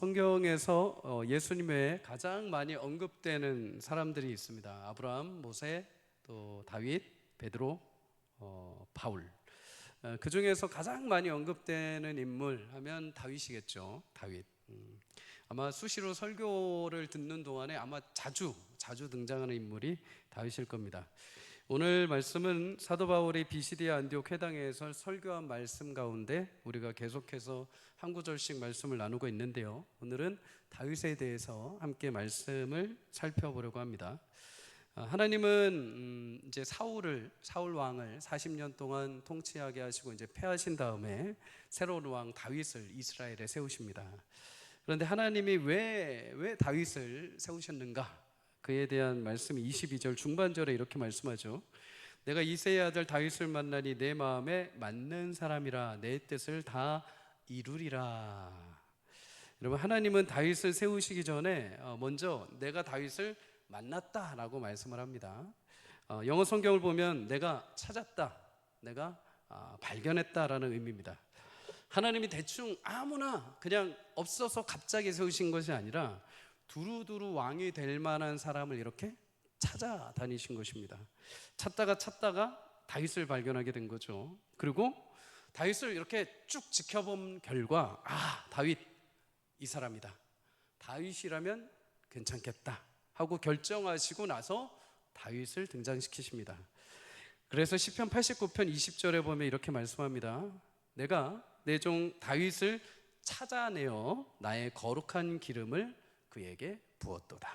성경에서 예수님의 가장 많이 언급되는 사람들이 있습니다. 아브라함, 모세, 또 다윗, 베드로, 바울. 그 중에서 가장 많이 언급되는 인물 하면 다윗이겠죠. 다윗. 아마 수시로 설교를 듣는 동안에 아마 자주 등장하는 인물이 다윗일 겁니다. 오늘 말씀은 사도 바울이 비시디아 안디옥 회당에서 설교한 말씀 가운데 우리가 계속해서 한 구절씩 말씀을 나누고 있는데요. 오늘은 다윗에 대해서 함께 말씀을 살펴보려고 합니다. 하나님은 이제 사울 왕을 40년 동안 통치하게 하시고 이제 패하신 다음에 새로운 왕 다윗을 이스라엘에 세우십니다. 그런데 하나님이 왜 다윗을 세우셨는가? 그에 대한 말씀이 22절 중반절에 이렇게 말씀하죠. 내가 이새의 아들 다윗을 만나니 내 마음에 맞는 사람이라 내 뜻을 다 이루리라. 여러분, 하나님은 다윗을 세우시기 전에 먼저 내가 다윗을 만났다라고 말씀을 합니다. 영어 성경을 보면 내가 찾았다, 내가 발견했다라는 의미입니다. 하나님이 대충 아무나 그냥 없어서 갑자기 세우신 것이 아니라 두루두루 왕이 될 만한 사람을 이렇게 찾아다니신 것입니다. 찾다가 다윗을 발견하게 된 거죠. 그리고 다윗을 이렇게 쭉 지켜본 결과 다윗 이 사람이다, 다윗이라면 괜찮겠다 하고 결정하시고 나서 다윗을 등장시키십니다. 그래서 시편 89편 20절에 보면 이렇게 말씀합니다. 내가 내 종 다윗을 찾아내어 나의 거룩한 기름을 그에게 부었도다.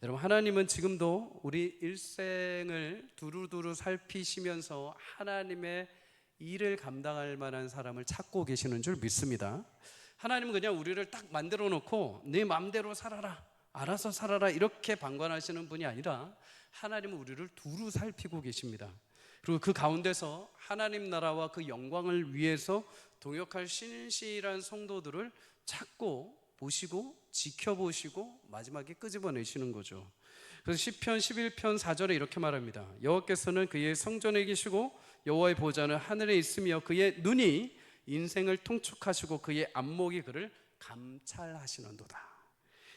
여러분, 하나님은 지금도 우리 일생을 두루두루 살피시면서 하나님의 일을 감당할 만한 사람을 찾고 계시는 줄 믿습니다. 하나님은 그냥 우리를 딱 만들어 놓고 네 마음대로 살아라, 알아서 살아라 이렇게 방관하시는 분이 아니라 하나님은 우리를 두루 살피고 계십니다. 그리고 그 가운데서 하나님 나라와 그 영광을 위해서 동역할 신실한 성도들을 찾고 보시고 지켜보시고 마지막에 끄집어내시는 거죠. 그래서 시편 11편 4절에 이렇게 말합니다. 여호와께서는 그의 성전에 계시고 여호와의 보좌는 하늘에 있으며 그의 눈이 인생을 통촉하시고 그의 안목이 그를 감찰하시는도다.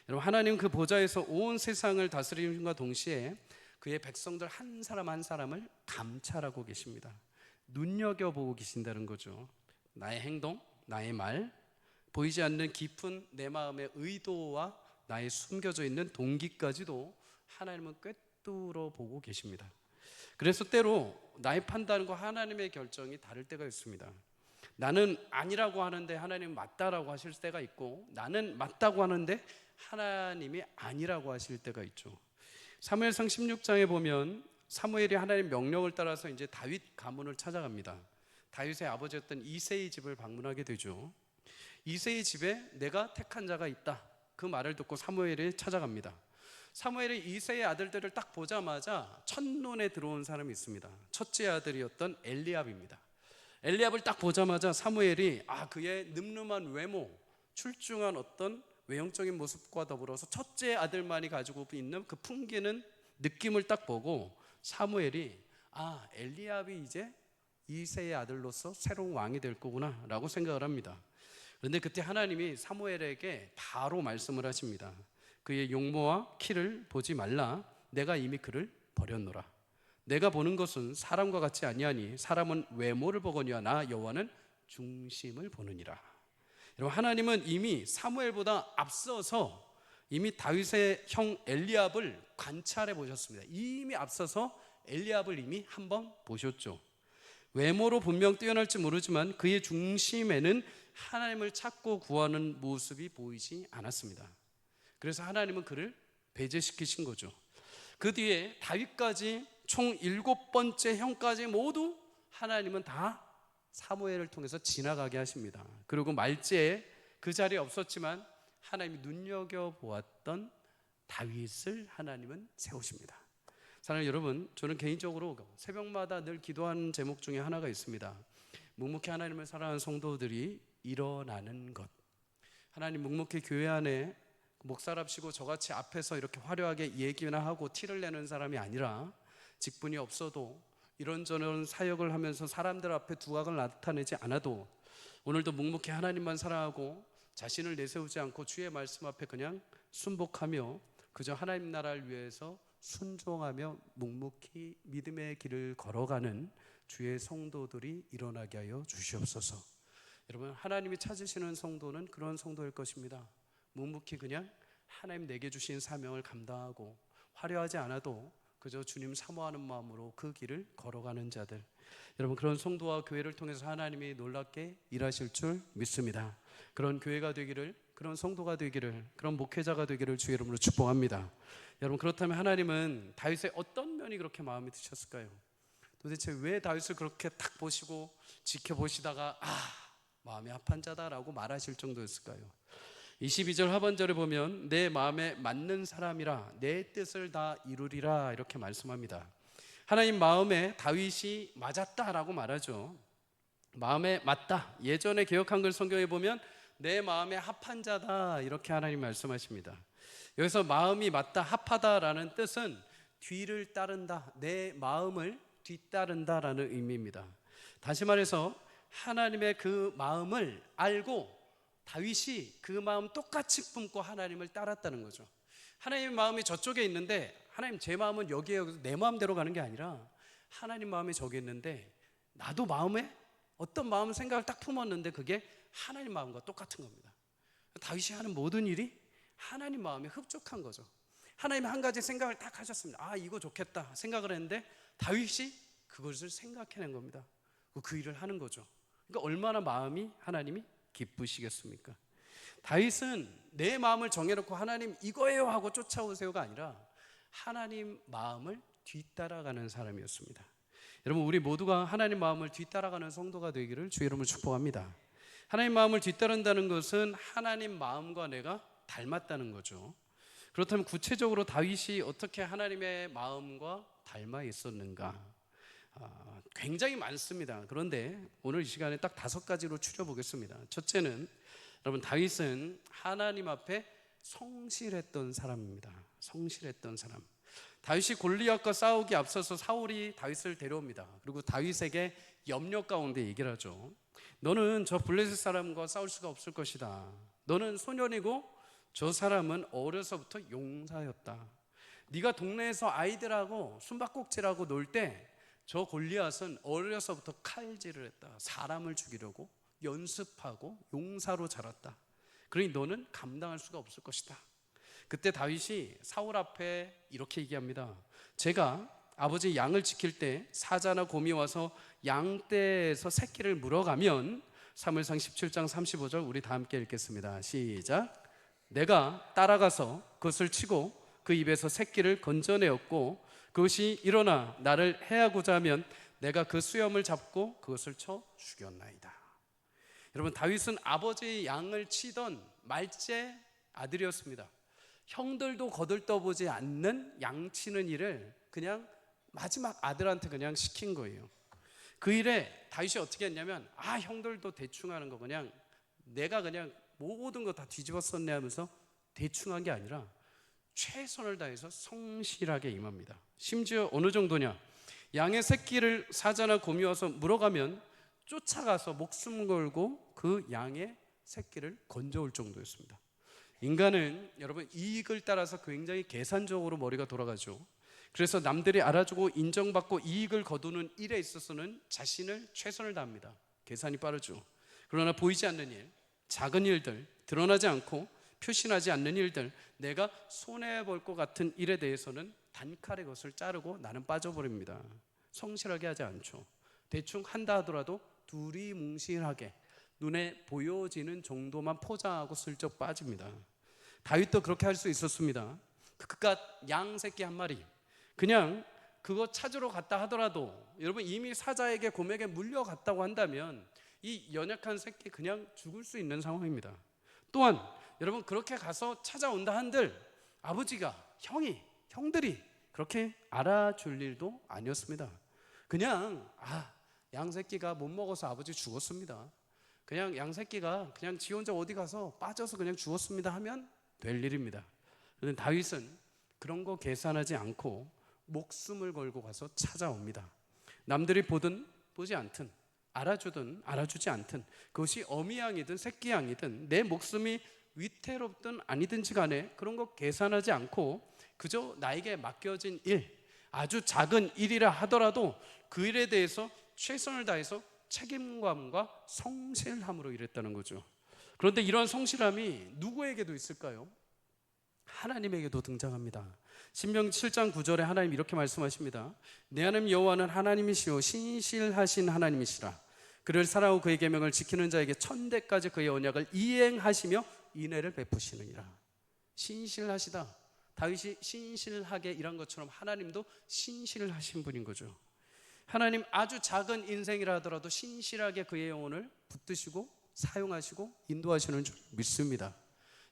여러분, 하나님 그 보좌에서 온 세상을 다스림과 동시에 그의 백성들 한 사람 한 사람을 감찰하고 계십니다. 눈여겨보고 계신다는 거죠. 나의 행동, 나의 말, 보이지 않는 깊은 내 마음의 의도와 나의 숨겨져 있는 동기까지도 하나님은 꿰뚫어 보고 계십니다. 그래서 때로 나의 판단과 하나님의 결정이 다를 때가 있습니다. 나는 아니라고 하는데 하나님은 맞다라고 하실 때가 있고, 나는 맞다고 하는데 하나님이 아니라고 하실 때가 있죠. 사무엘상 16장에 보면 사무엘이 하나님의 명령을 따라서 이제 다윗 가문을 찾아갑니다. 다윗의 아버지였던 이새의 집을 방문하게 되죠. 이새의 집에 내가 택한 자가 있다, 그 말을 듣고 사무엘이 찾아갑니다. 사무엘이 이새의 아들들을 딱 보자마자 첫눈에 들어온 사람이 있습니다. 첫째 아들이었던 엘리압입니다. 엘리압을 딱 보자마자 사무엘이 그의 늠름한 외모, 출중한 어떤 외형적인 모습과 더불어서 첫째 아들만이 가지고 있는 그 풍기는 느낌을 딱 보고 사무엘이 엘리압이 이제 이새의 아들로서 새로운 왕이 될 거구나 라고 생각을 합니다. 그런데 그때 하나님이 사무엘에게 바로 말씀을 하십니다. 그의 용모와 키를 보지 말라, 내가 이미 그를 버렸노라. 내가 보는 것은 사람과 같지 아니하니 사람은 외모를 보거니와 나 여호와는 중심을 보느니라. 여러분, 하나님은 이미 사무엘보다 앞서서 이미 다윗의 형 엘리압을 관찰해 보셨습니다. 이미 앞서서 엘리압을 이미 한번 보셨죠. 외모로 분명 뛰어날지 모르지만 그의 중심에는 하나님을 찾고 구하는 모습이 보이지 않았습니다. 그래서 하나님은 그를 배제시키신 거죠. 그 뒤에 다윗까지 총 7번째 형까지 모두 하나님은 다 사무엘을 통해서 지나가게 하십니다. 그리고 말제에 그 자리에 없었지만 하나님이 눈여겨보았던 다윗을 하나님은 세우십니다. 사랑하는 여러분, 저는 개인적으로 새벽마다 늘 기도하는 제목 중에 하나가 있습니다. 묵묵히 하나님을 사랑하는 성도들이 일어나는 것. 하나님, 묵묵히 교회 안에 목사랍시고 저같이 앞에서 이렇게 화려하게 얘기나 하고 티를 내는 사람이 아니라 직분이 없어도 이런저런 사역을 하면서 사람들 앞에 두각을 나타내지 않아도 오늘도 묵묵히 하나님만 사랑하고 자신을 내세우지 않고 주의 말씀 앞에 그냥 순복하며 그저 하나님 나라를 위해서 순종하며 묵묵히 믿음의 길을 걸어가는 주의 성도들이 일어나게 하여 주시옵소서. 여러분, 하나님이 찾으시는 성도는 그런 성도일 것입니다. 묵묵히 그냥 하나님 내게 주신 사명을 감당하고 화려하지 않아도 그저 주님 사모하는 마음으로 그 길을 걸어가는 자들, 여러분, 그런 성도와 교회를 통해서 하나님이 놀랍게 일하실 줄 믿습니다. 그런 교회가 되기를, 그런 성도가 되기를, 그런 목회자가 되기를 주의 이름으로 축복합니다. 여러분, 그렇다면 하나님은 다윗의 어떤 면이 그렇게 마음에 드셨을까요? 도대체 왜 다윗을 그렇게 딱 보시고 지켜보시다가 마음이 합한 자다라고 말하실 정도였을까요? 22절 하반절에 보면 내 마음에 맞는 사람이라 내 뜻을 다 이루리라 이렇게 말씀합니다. 하나님 마음에 다윗이 맞았다라고 말하죠. 마음에 맞다. 예전에 개역 한글 성경에 보면 내 마음에 합한 자다 이렇게 하나님 말씀하십니다. 여기서 마음이 맞다, 합하다라는 뜻은 뒤를 따른다, 내 마음을 뒤따른다라는 의미입니다. 다시 말해서 하나님의 그 마음을 알고 다윗이 그 마음 똑같이 품고 하나님을 따랐다는 거죠. 하나님의 마음이 저쪽에 있는데 하나님 제 마음은 여기에 내 마음대로 가는 게 아니라 하나님 마음이 저기 있는데 나도 마음에 어떤 마음 생각을 딱 품었는데 그게 하나님 마음과 똑같은 겁니다. 다윗이 하는 모든 일이 하나님 마음에 흡족한 거죠. 하나님 한 가지 생각을 딱 하셨습니다. 이거 좋겠다 생각을 했는데 다윗이 그것을 생각해낸 겁니다. 그 일을 하는 거죠. 그러니까 얼마나 마음이 하나님이 기쁘시겠습니까? 다윗은 내 마음을 정해놓고 하나님 이거예요 하고 쫓아오세요가 아니라 하나님 마음을 뒤따라가는 사람이었습니다. 여러분, 우리 모두가 하나님 마음을 뒤따라가는 성도가 되기를 주의 이름으로 축복합니다. 하나님 마음을 뒤따른다는 것은 하나님 마음과 내가 닮았다는 거죠. 그렇다면 구체적으로 다윗이 어떻게 하나님의 마음과 닮아 있었는가? 굉장히 많습니다. 그런데 오늘 이 시간에 딱 5가지로 추려보겠습니다. 첫째는, 여러분, 다윗은 하나님 앞에 성실했던 사람입니다. 성실했던 사람. 다윗이 골리앗과 싸우기 앞서서 사울이 다윗을 데려옵니다. 그리고 다윗에게 염려 가운데 얘기를 하죠. 너는 저 블레셋 사람과 싸울 수가 없을 것이다. 너는 소년이고 저 사람은 어려서부터 용사였다. 네가 동네에서 아이들하고 숨바꼭질하고 놀 때 저 골리앗은 어려서부터 칼질을 했다. 사람을 죽이려고 연습하고 용사로 자랐다. 그러니 너는 감당할 수가 없을 것이다. 그때 다윗이 사울 앞에 이렇게 얘기합니다. 제가 아버지 양을 지킬 때 사자나 곰이 와서 양떼에서 새끼를 물어가면, 사무엘상 17장 35절 우리 다 함께 읽겠습니다. 시작. 내가 따라가서 그것을 치고 그 입에서 새끼를 건져내었고 그것이 일어나 나를 해하고자 하면 내가 그 수염을 잡고 그것을 쳐 죽였나이다. 여러분, 다윗은 아버지 양을 치던 말째 아들이었습니다. 형들도 거들떠보지 않는 양치는 일을 그냥 마지막 아들한테 그냥 시킨 거예요. 그 일에 다윗이 어떻게 했냐면 형들도 대충 하는 거 그냥 내가 그냥 모든 거 다 뒤집어 썼네 하면서 대충 한 게 아니라 최선을 다해서 성실하게 임합니다. 심지어 어느 정도냐, 양의 새끼를 사자나 곰이 와서 물어가면 쫓아가서 목숨 걸고 그 양의 새끼를 건져올 정도였습니다. 인간은 여러분 이익을 따라서 굉장히 계산적으로 머리가 돌아가죠. 그래서 남들이 알아주고 인정받고 이익을 거두는 일에 있어서는 자신을 최선을 다합니다. 계산이 빠르죠. 그러나 보이지 않는 일, 작은 일들, 드러나지 않고 표시나지 않는 일들, 내가 손해볼 것 같은 일에 대해서는 단칼에 그것을 자르고 나는 빠져버립니다. 성실하게 하지 않죠. 대충 한다 하더라도 두리뭉실하게 눈에 보여지는 정도만 포장하고 슬쩍 빠집니다. 다윗도 그렇게 할 수 있었습니다. 그깟 양 새끼 한 마리 그냥 그거 찾으러 갔다 하더라도, 여러분 이미 사자에게 곰에게 물려갔다고 한다면 이 연약한 새끼 그냥 죽을 수 있는 상황입니다. 또한 여러분 그렇게 가서 찾아온다 한들 아버지가, 형들이 그렇게 알아줄 일도 아니었습니다. 그냥 양새끼가 못 먹어서 아버지 죽었습니다. 그냥 양새끼가 그냥 지 혼자 어디 가서 빠져서 그냥 죽었습니다 하면 될 일입니다. 그런데 다윗은 그런 거 계산하지 않고 목숨을 걸고 가서 찾아옵니다. 남들이 보든 보지 않든 알아주든 알아주지 않든, 그것이 어미양이든 새끼양이든 내 목숨이 위태롭든 아니든지 간에 그런 거 계산하지 않고 그저 나에게 맡겨진 일, 아주 작은 일이라 하더라도 그 일에 대해서 최선을 다해서 책임감과 성실함으로 일했다는 거죠. 그런데 이런 성실함이 누구에게도 있을까요? 하나님에게도 등장합니다. 신명기 7장 9절에 하나님 이렇게 말씀하십니다. 내 하나님 여호와는 하나님이시요 신실하신 하나님이시라. 그를 사랑하고 그의 계명을 지키는 자에게 천대까지 그의 언약을 이행하시며 인애를 베푸시느니라. 신실하시다. 다윗이 신실하게 일한 것처럼 하나님도 신실하신 분인 거죠. 하나님 아주 작은 인생이라 하더라도 신실하게 그의 영혼을 붙드시고 사용하시고 인도하시는 줄 믿습니다.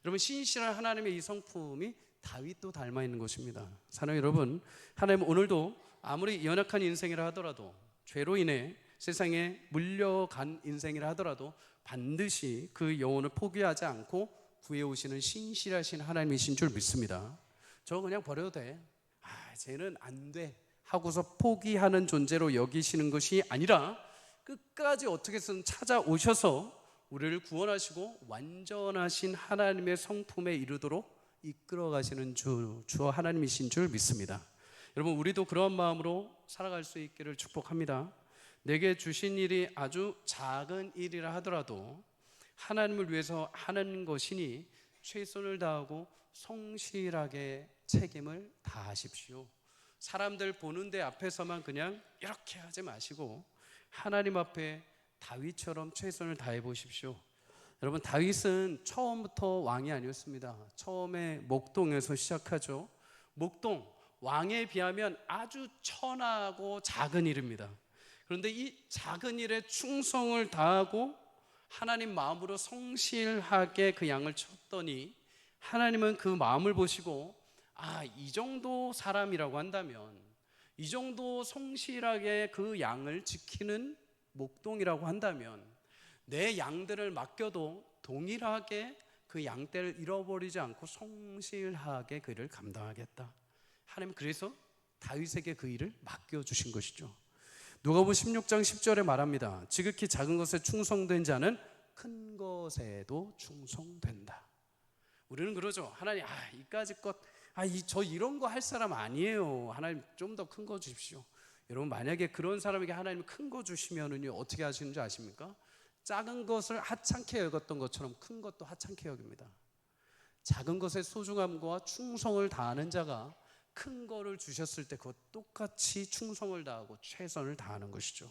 여러분, 신실한 하나님의 이 성품이 다윗도 닮아 있는 것입니다. 사랑하는 여러분, 하나님 오늘도 아무리 연약한 인생이라 하더라도, 죄로 인해 세상에 물려간 인생이라 하더라도 반드시 그 영혼을 포기하지 않고 구해오시는 신실하신 하나님이신 줄 믿습니다. 저 그냥 버려도 돼, 쟤는 안 돼 하고서 포기하는 존재로 여기시는 것이 아니라 끝까지 어떻게든 찾아오셔서 우리를 구원하시고 완전하신 하나님의 성품에 이르도록 이끌어 가시는 주 하나님이신 줄 믿습니다. 여러분, 우리도 그런 마음으로 살아갈 수 있기를 축복합니다. 내게 주신 일이 아주 작은 일이라 하더라도 하나님을 위해서 하는 것이니 최선을 다하고 성실하게 책임을 다하십시오. 사람들 보는데 앞에서만 그냥 이렇게 하지 마시고 하나님 앞에 다윗처럼 최선을 다해 보십시오. 여러분, 다윗은 처음부터 왕이 아니었습니다. 처음에 목동에서 시작하죠. 목동, 왕에 비하면 아주 천하고 작은 일입니다. 그런데 이 작은 일에 충성을 다하고 하나님 마음으로 성실하게 그 양을 쳤더니 하나님은 그 마음을 보시고, 이 정도 사람이라고 한다면, 이 정도 성실하게 그 양을 지키는 목동이라고 한다면 내 양들을 맡겨도 동일하게 그 양떼를 잃어버리지 않고 성실하게 그 일을 감당하겠다. 하나님 그래서 다윗에게 그 일을 맡겨주신 것이죠. 누가복음 16장 10절에 말합니다. 지극히 작은 것에 충성된 자는 큰 것에도 충성된다. 우리는 그러죠. 하나님, 이까짓 것, 저 이런 거 할 사람 아니에요. 하나님 좀 더 큰 거 주십시오. 여러분, 만약에 그런 사람에게 하나님 큰 거 주시면은요, 어떻게 하시는지 아십니까? 작은 것을 하찮게 여겼던 것처럼 큰 것도 하찮게 여깁니다. 작은 것의 소중함과 충성을 다하는 자가 큰 거를 주셨을 때 그것 똑같이 충성을 다하고 최선을 다하는 것이죠.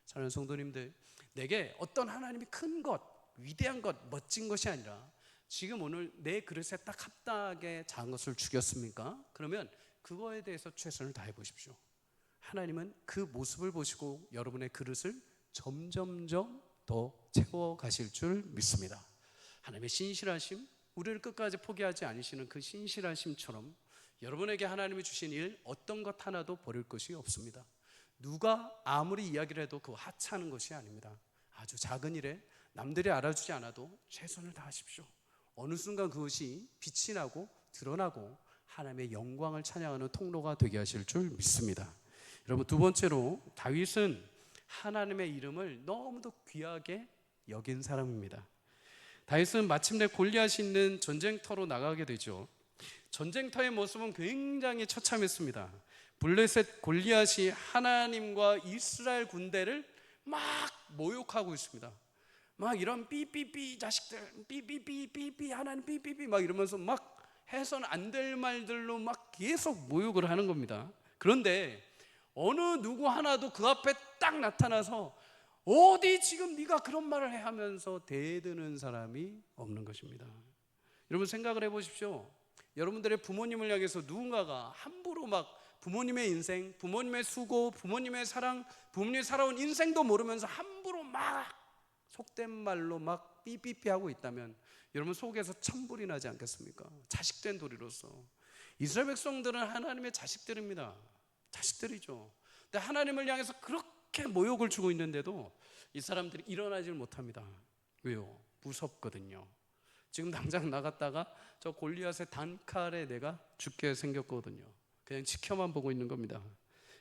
사랑하는 성도님들, 내게 어떤 하나님이 큰 것, 위대한 것, 멋진 것이 아니라 지금 오늘 내 그릇에 딱 합당하게 작은 것을 주셨습니까? 그러면 그거에 대해서 최선을 다해 보십시오. 하나님은 그 모습을 보시고 여러분의 그릇을 점점점 더 채워가실 줄 믿습니다. 하나님의 신실하심, 우리를 끝까지 포기하지 않으시는 그 신실하심처럼 여러분에게 하나님이 주신 일 어떤 것 하나도 버릴 것이 없습니다. 누가 아무리 이야기를 해도 그거 하찮은 것이 아닙니다. 아주 작은 일에 남들이 알아주지 않아도 최선을 다하십시오. 어느 순간 그것이 빛이 나고 드러나고 하나님의 영광을 찬양하는 통로가 되게 하실 줄 믿습니다. 여러분, 두 번째로 다윗은 하나님의 이름을 너무도 귀하게 여긴 사람입니다. 다윗은 마침내 골리앗이 있는 전쟁터로 나가게 되죠. 전쟁터의 모습은 굉장히 처참했습니다. 블레셋 골리앗이 하나님과 이스라엘 군대를 막 모욕하고 있습니다. 막 이런 삐삐삐 자식들, 삐삐삐삐삐 하나님 삐삐삐 막 이러면서 막 해서는 안 될 말들로 막 계속 모욕을 하는 겁니다. 그런데 어느 누구 하나도 그 앞에 딱 나타나서 어디 지금 네가 그런 말을 해 하면서 대드는 사람이 없는 것입니다. 여러분, 생각을 해보십시오. 여러분들의 부모님을 향해서 누군가가 함부로 막 부모님의 인생, 부모님의 수고, 부모님의 사랑, 부모님이 살아온 인생도 모르면서 함부로 막 속된 말로 막 삐삐삐 하고 있다면 여러분 속에서 천불이 나지 않겠습니까? 자식된 도리로서. 이스라엘 백성들은 하나님의 자식들입니다. 자식들이죠. 근데 하나님을 향해서 그렇게 모욕을 주고 있는데도 이 사람들이 일어나질 못합니다. 왜요? 무섭거든요. 지금 당장 나갔다가 저 골리앗의 단칼에 내가 죽게 생겼거든요. 그냥 지켜만 보고 있는 겁니다.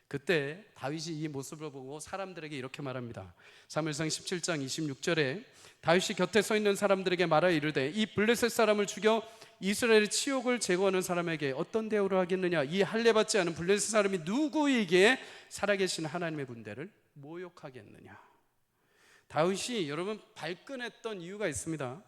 그때 다윗이 이 모습을 보고 사람들에게 이렇게 말합니다. 사무엘상 17장 26절에 다윗이 곁에 서 있는 사람들에게 말하여 이르되 이 블레셋 사람을 죽여 이스라엘의 치욕을 제거하는 사람에게 어떤 대우를 하겠느냐. 이 할례받지 않은 블레셋 사람이 누구에게 살아계신 하나님의 군대를 모욕하겠느냐. 다윗이 여러분 발끈했던 이유가 있습니다.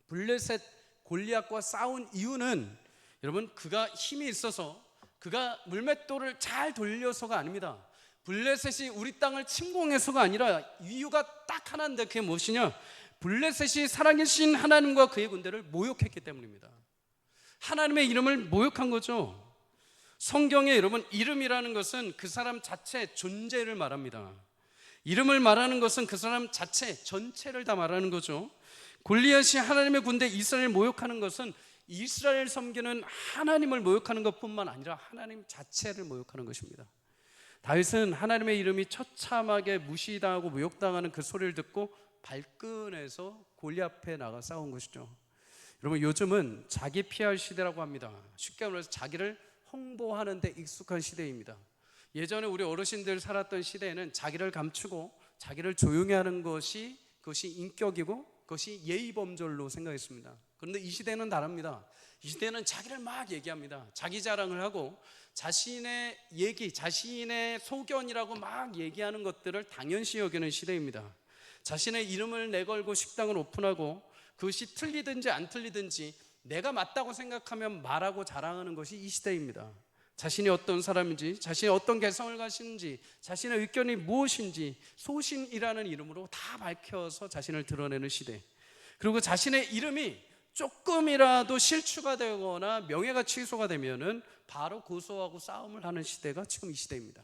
블레셋 골리앗과 싸운 이유는 여러분 그가 힘이 있어서 그가 물맷돌을 잘 돌려서가 아닙니다. 블레셋이 우리 땅을 침공해서가 아니라 이유가 딱 하나인데 그게 무엇이냐? 블레셋이 살아계신 하나님과 그의 군대를 모욕했기 때문입니다. 하나님의 이름을 모욕한 거죠. 성경에 여러분 이름이라는 것은 그 사람 자체 존재를 말합니다. 이름을 말하는 것은 그 사람 자체 전체를 다 말하는 거죠. 골리앗이 하나님의 군대 이스라엘을 모욕하는 것은 이스라엘 섬기는 하나님을 모욕하는 것뿐만 아니라 하나님 자체를 모욕하는 것입니다. 다윗은 하나님의 이름이 처참하게 무시당하고 모욕당하는 그 소리를 듣고 발끈해서 골리앗 앞에 나가 싸운 것이죠. 여러분 요즘은 자기 PR 시대라고 합니다. 쉽게 말해서 자기를 홍보하는 데 익숙한 시대입니다. 예전에 우리 어르신들 살았던 시대에는 자기를 감추고 자기를 조용히 하는 것이 그것이 인격이고 그것이 예의범절로 생각했습니다. 그런데 이 시대는 다릅니다. 이 시대는 자기를 막 얘기합니다. 자기 자랑을 하고 자신의 얘기, 자신의 소견이라고 막 얘기하는 것들을 당연시 여기는 시대입니다. 자신의 이름을 내걸고 식당을 오픈하고 그것이 틀리든지 안 틀리든지 내가 맞다고 생각하면 말하고 자랑하는 것이 이 시대입니다. 자신이 어떤 사람인지, 자신이 어떤 개성을 가시는지, 자신의 의견이 무엇인지 소신이라는 이름으로 다 밝혀서 자신을 드러내는 시대. 그리고 자신의 이름이 조금이라도 실추가 되거나 명예가 취소가 되면은 바로 고소하고 싸움을 하는 시대가 지금 이 시대입니다.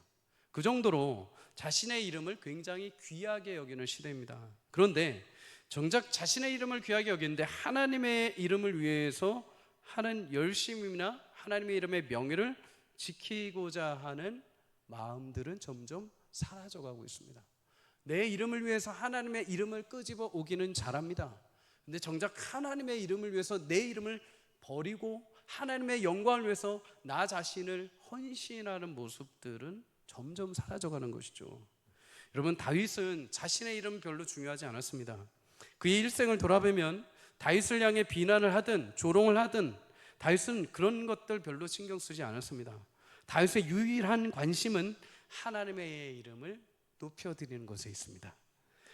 그 정도로 자신의 이름을 굉장히 귀하게 여기는 시대입니다. 그런데 정작 자신의 이름을 귀하게 여기는데 하나님의 이름을 위해서 하는 열심이나 하나님의 이름의 명예를 지키고자 하는 마음들은 점점 사라져가고 있습니다. 내 이름을 위해서 하나님의 이름을 끄집어 오기는 잘합니다. 근데 정작 하나님의 이름을 위해서 내 이름을 버리고 하나님의 영광을 위해서 나 자신을 헌신하는 모습들은 점점 사라져가는 것이죠. 여러분 다윗은 자신의 이름 별로 중요하지 않았습니다. 그의 일생을 돌아보면 다윗을 향해 비난을 하든 조롱을 하든 다윗은 그런 것들 별로 신경 쓰지 않았습니다. 다윗의 유일한 관심은 하나님의 이름을 높여드리는 것에 있습니다.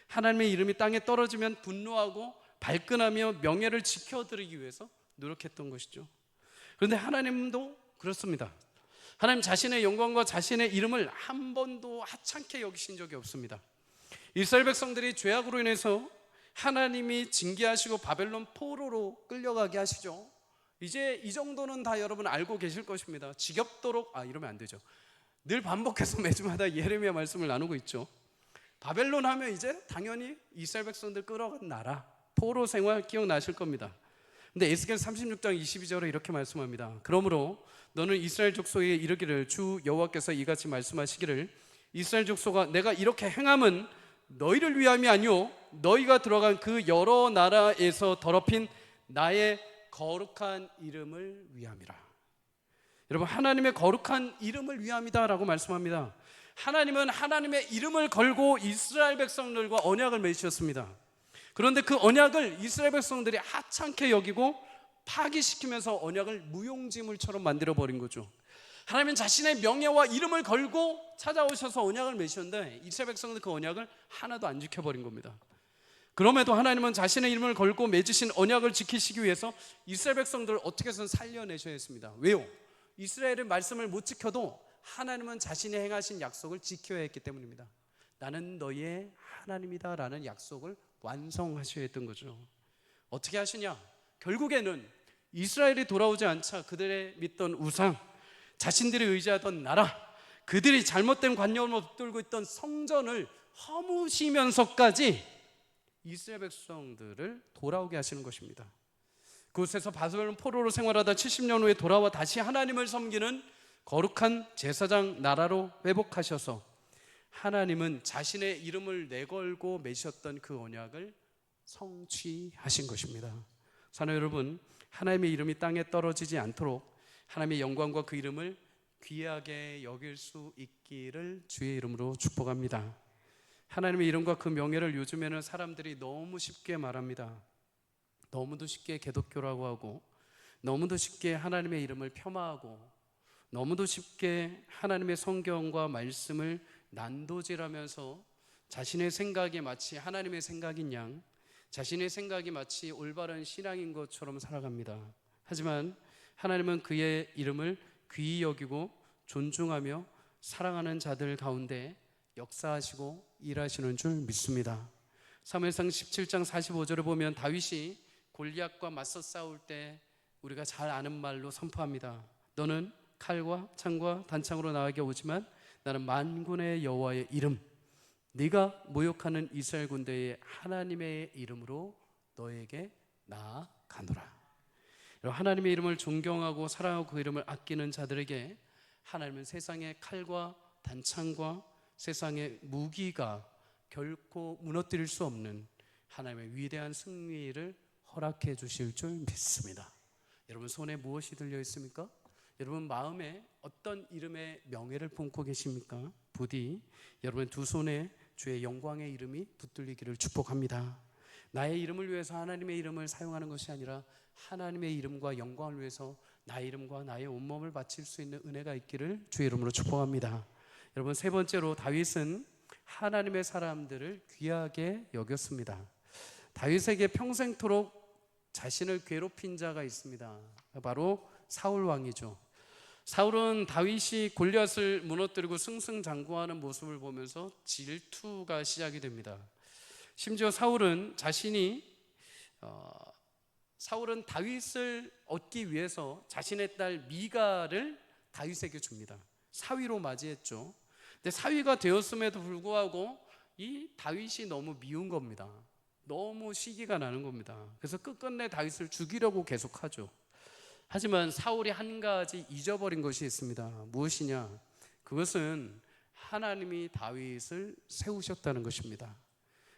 하나님의 이름이 땅에 떨어지면 분노하고 발끈하며 명예를 지켜드리기 위해서 노력했던 것이죠. 그런데 하나님도 그렇습니다. 하나님 자신의 영광과 자신의 이름을 한 번도 하찮게 여기신 적이 없습니다. 이스라엘 백성들이 죄악으로 인해서 하나님이 징계하시고 바벨론 포로로 끌려가게 하시죠. 이제 이 정도는 다 여러분 알고 계실 것입니다. 지겹도록 이러면 안 되죠. 늘 반복해서 매주마다 예레미야 말씀을 나누고 있죠. 바벨론 하면 이제 당연히 이스라엘 백성들 끌어간 나라, 포로 생활 기억나실 겁니다. 근데 에스겔 36장 22절에 이렇게 말씀합니다. 그러므로 너는 이스라엘 족속에게 이르기를 주 여호와께서 이같이 말씀하시기를 이스라엘 족속아 내가 이렇게 행함은 너희를 위함이 아니오 너희가 들어간 그 여러 나라에서 더럽힌 나의 거룩한 이름을 위함이라. 여러분 하나님의 거룩한 이름을 위함이다 라고 말씀합니다. 하나님은 하나님의 이름을 걸고 이스라엘 백성들과 언약을 맺으셨습니다. 그런데 그 언약을 이스라엘 백성들이 하찮게 여기고 파기시키면서 언약을 무용지물처럼 만들어버린 거죠. 하나님은 자신의 명예와 이름을 걸고 찾아오셔서 언약을 맺으셨는데 이스라엘 백성들 그 언약을 하나도 안 지켜버린 겁니다. 그럼에도 하나님은 자신의 이름을 걸고 맺으신 언약을 지키시기 위해서 이스라엘 백성들을 어떻게 해서든 살려내셔야 했습니다. 왜요? 이스라엘의 말씀을 못 지켜도 하나님은 자신이 행하신 약속을 지켜야 했기 때문입니다. 나는 너희의 하나님이다 라는 약속을 완성하셔야 했던 거죠. 어떻게 하시냐? 결국에는 이스라엘이 돌아오지 않자 그들의 믿던 우상, 자신들이 의지하던 나라, 그들이 잘못된 관념을 붙들고 있던 성전을 허무시면서까지 이스라엘 백성들을 돌아오게 하시는 것입니다. 그곳에서 바벨론 포로로 생활하다 70년 후에 돌아와 다시 하나님을 섬기는 거룩한 제사장 나라로 회복하셔서 하나님은 자신의 이름을 내걸고 맺으셨던 그 언약을 성취하신 것입니다. 사랑하는 여러분, 하나님의 이름이 땅에 떨어지지 않도록 하나님의 영광과 그 이름을 귀하게 여길 수 있기를 주의 이름으로 축복합니다. 하나님의 이름과 그 명예를 요즘에는 사람들이 너무 쉽게 말합니다. 너무도 쉽게 기독교라고 하고, 너무도 쉽게 하나님의 이름을 폄하하고, 너무도 쉽게 하나님의 성경과 말씀을 난도질하면서 자신의 생각이 마치 하나님의 생각인 양, 자신의 생각이 마치 올바른 신앙인 것처럼 살아갑니다. 하지만 하나님은 그의 이름을 귀히 여기고 존중하며 사랑하는 자들 가운데 역사하시고 일하시는 줄 믿습니다. 사무엘상 17장 45절을 보면 다윗이 골리앗과 맞서 싸울 때 우리가 잘 아는 말로 선포합니다. 너는 칼과 창과 단창으로 나에게 오지만 나는 만군의 여호와의 이름, 네가 모욕하는 이스라엘 군대의 하나님의 이름으로 너에게 나아가노라. 하나님의 이름을 존경하고 사랑하고 그 이름을 아끼는 자들에게 하나님은 세상의 칼과 단창과 세상의 무기가 결코 무너뜨릴 수 없는 하나님의 위대한 승리를 허락해 주실 줄 믿습니다. 여러분 손에 무엇이 들려 있습니까? 여러분 마음에 어떤 이름의 명예를 품고 계십니까? 부디 여러분 두 손에 주의 영광의 이름이 붙들리기를 축복합니다. 나의 이름을 위해서 하나님의 이름을 사용하는 것이 아니라 하나님의 이름과 영광을 위해서 나의 이름과 나의 온몸을 바칠 수 있는 은혜가 있기를 주의 이름으로 축복합니다. 여러분 세 번째로 다윗은 하나님의 사람들을 귀하게 여겼습니다. 다윗에게 평생토록 자신을 괴롭힌 자가 있습니다. 바로 사울 왕이죠. 사울은 다윗이 골리앗을 무너뜨리고 승승장구하는 모습을 보면서 질투가 시작이 됩니다. 심지어 사울은 다윗을 얻기 위해서 자신의 딸 미가를 다윗에게 줍니다. 사위로 맞이했죠. 근데 사위가 되었음에도 불구하고 이 다윗이 너무 미운 겁니다. 너무 시기가 나는 겁니다. 그래서 끝끝내 다윗을 죽이려고 계속하죠. 하지만 사울이 한 가지 잊어버린 것이 있습니다. 무엇이냐? 그것은 하나님이 다윗을 세우셨다는 것입니다.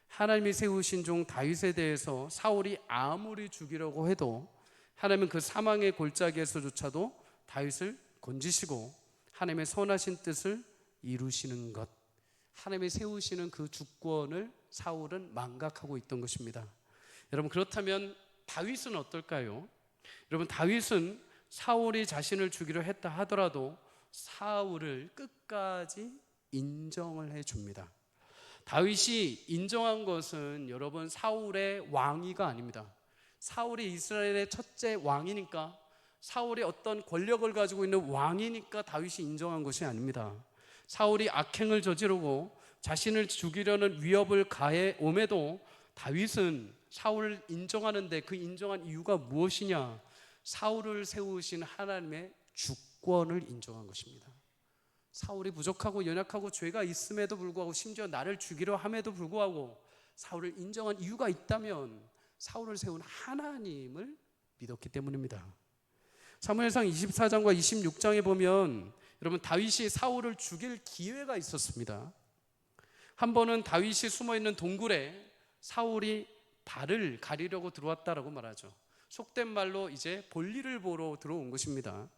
하나님이 세우신 종 다윗에 대해서 사울이 아무리 죽이려고 해도 하나님은 그 사망의 골짜기에서조차도 다윗을 건지시고 하나님의 선하신 뜻을 이루시는 것, 하나님이 세우시는 그 주권을 사울은 망각하고 있던 것입니다. 여러분 그렇다면 다윗은 어떨까요? 여러분 다윗은 사울이 자신을 죽이려 했다 하더라도 사울을 끝까지 인정을 해줍니다. 다윗이 인정한 것은 여러분 사울의 왕위가 아닙니다. 사울이 이스라엘의 첫째 왕이니까, 사울이 어떤 권력을 가지고 있는 왕이니까 다윗이 인정한 것이 아닙니다. 사울이 악행을 저지르고 자신을 죽이려는 위협을 가해 옴에도 다윗은 사울을 인정하는데 그 인정한 이유가 무엇이냐? 사울을 세우신 하나님의 주권을 인정한 것입니다. 사울이 부족하고 연약하고 죄가 있음에도 불구하고 심지어 나를 죽이려 함에도 불구하고 사울을 인정한 이유가 있다면 사울을 세운 하나님을 믿었기 때문입니다. 사무엘상 24장과 26장에 보면 여러분 다윗이 사울을 죽일 기회가 있었습니다. 한 번은 다윗이 숨어있는 동굴에 사울이 발을 가리려고 들어왔다라고 말하죠. 속된 말로 이제 볼일을 보러 들어온 것입니다.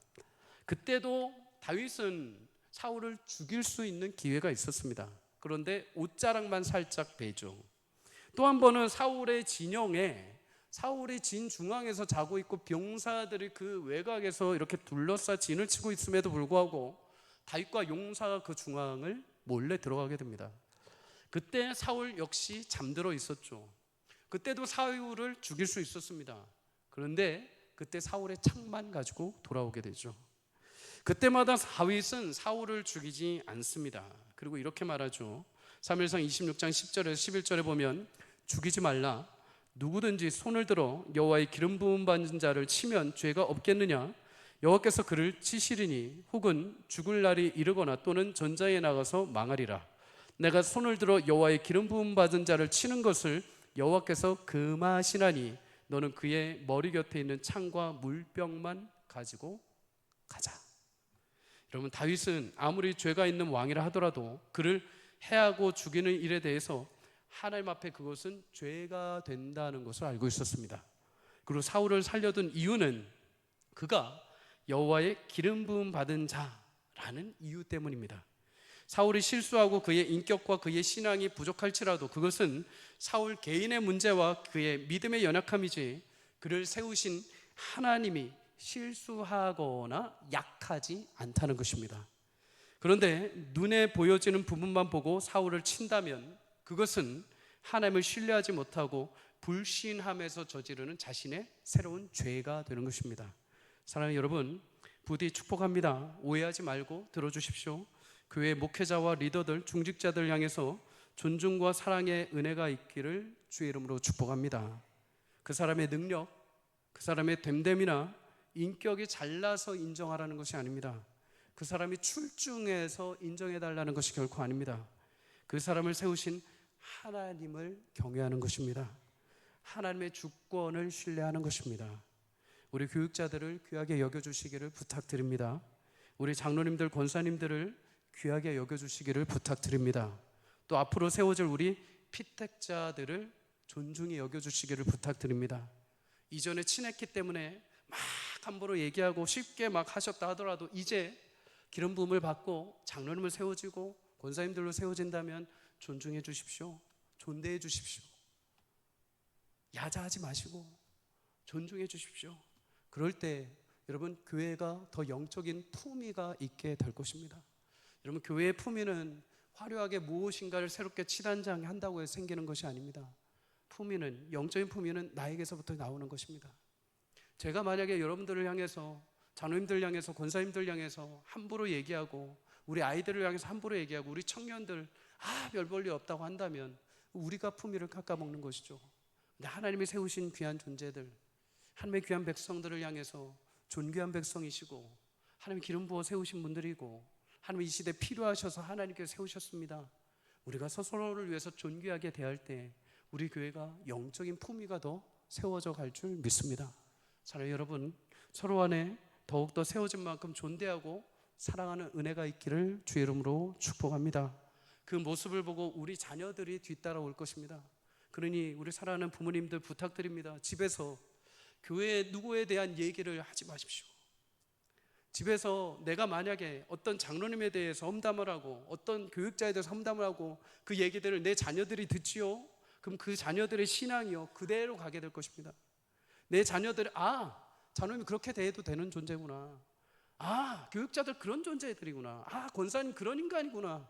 그때도 다윗은 사울을 죽일 수 있는 기회가 있었습니다. 그런데 옷자락만 살짝 베죠. 또 한 번은 사울의 진영에, 사울이 진 중앙에서 자고 있고 병사들이 그 외곽에서 이렇게 둘러싸 진을 치고 있음에도 불구하고 다윗과 용사가 그 중앙을 몰래 들어가게 됩니다. 그때 사울 역시 잠들어 있었죠. 그때도 사울을 죽일 수 있었습니다. 그런데 그때 사울의 창만 가지고 돌아오게 되죠. 그때마다 다윗은 사울을 죽이지 않습니다. 그리고 이렇게 말하죠. 사무엘상 26장 10절에서 11절에 보면 죽이지 말라. 누구든지 손을 들어 여호와의 기름 부음 받은 자를 치면 죄가 없겠느냐? 여호와께서 그를 치시리니 혹은 죽을 날이 이르거나 또는 전장에 나가서 망하리라. 내가 손을 들어 여호와의 기름 부음 받은 자를 치는 것을 여호와께서 금하시나니 너는 그의 머리 곁에 있는 창과 물병만 가지고 가자. 여러분 다윗은 아무리 죄가 있는 왕이라 하더라도 그를 해하고 죽이는 일에 대해서 하나님 앞에 그것은 죄가 된다는 것을 알고 있었습니다. 그리고 사울을 살려둔 이유는 그가 여호와의 기름 부음 받은 자라는 라는 이유 때문입니다. 사울이 실수하고 그의 인격과 그의 신앙이 부족할지라도 그것은 사울 개인의 문제와 그의 믿음의 연약함이지 그를 세우신 하나님이 실수하거나 약하지 않다는 것입니다. 그런데 눈에 보여지는 부분만 보고 사울을 친다면 그것은 하나님을 신뢰하지 못하고 불신함에서 저지르는 자신의 새로운 죄가 되는 것입니다. 사랑하는 여러분, 부디 축복합니다. 오해하지 말고 들어주십시오. 교회 목회자와 리더들, 중직자들 향해서 존중과 사랑의 은혜가 있기를 주의 이름으로 축복합니다. 그 사람의 능력, 그 사람의 됨됨이나 인격이 잘나서 인정하라는 것이 아닙니다. 그 사람이 출중해서 인정해달라는 것이 결코 아닙니다. 그 사람을 세우신 하나님을 경외하는 것입니다. 하나님의 주권을 신뢰하는 것입니다. 우리 교육자들을 귀하게 여겨주시기를 부탁드립니다. 우리 장로님들, 권사님들을 귀하게 여겨주시기를 부탁드립니다. 또 앞으로 세워질 우리 피택자들을 존중히 여겨주시기를 부탁드립니다. 이전에 친했기 때문에 막 함부로 얘기하고 쉽게 막 하셨다 하더라도 이제 기름 부음을 받고 장로님을 세워지고 권사님들로 세워진다면 존중해 주십시오. 존대해 주십시오. 야자하지 마시고 존중해 주십시오. 그럴 때 여러분 교회가 더 영적인 품위가 있게 될 것입니다. 여러분 교회의 품위는 화려하게 무엇인가를 새롭게 치단장한다고 해서 생기는 것이 아닙니다. 품위는, 영적인 품위는 나에게서부터 나오는 것입니다. 제가 만약에 여러분들을 향해서, 장로님들 향해서, 권사님들 향해서 함부로 얘기하고 우리 아이들을 향해서 함부로 얘기하고 우리 청년들 별 볼일 없다고 한다면 우리가 품위를 깎아먹는 것이죠. 근데 하나님이 세우신 귀한 존재들, 하나님의 귀한 백성들을 향해서 존귀한 백성이시고 하나님이 기름 부어 세우신 분들이고 하나님 이 시대에 필요하셔서 하나님께서 세우셨습니다. 우리가 서로를 위해서 존귀하게 대할 때 우리 교회가 영적인 품위가 더 세워져 갈 줄 믿습니다. 사랑하는 여러분, 서로 안에 더욱더 세워진 만큼 존대하고 사랑하는 은혜가 있기를 주의 이름으로 축복합니다. 그 모습을 보고 우리 자녀들이 뒤따라올 것입니다. 그러니 우리 사랑하는 부모님들 부탁드립니다. 집에서 교회 누구에 대한 얘기를 하지 마십시오. 집에서 내가 만약에 어떤 장로님에 대해서 험담을 하고 어떤 교육자에 대해서 험담을 하고 그 얘기들을 내 자녀들이 듣지요? 그럼 그 자녀들의 신앙이요 그대로 가게 될 것입니다. 내 자녀들이 장로님이 그렇게 대해도 되는 존재구나. 교육자들 그런 존재들이구나. 권사님 그런 인간이구나.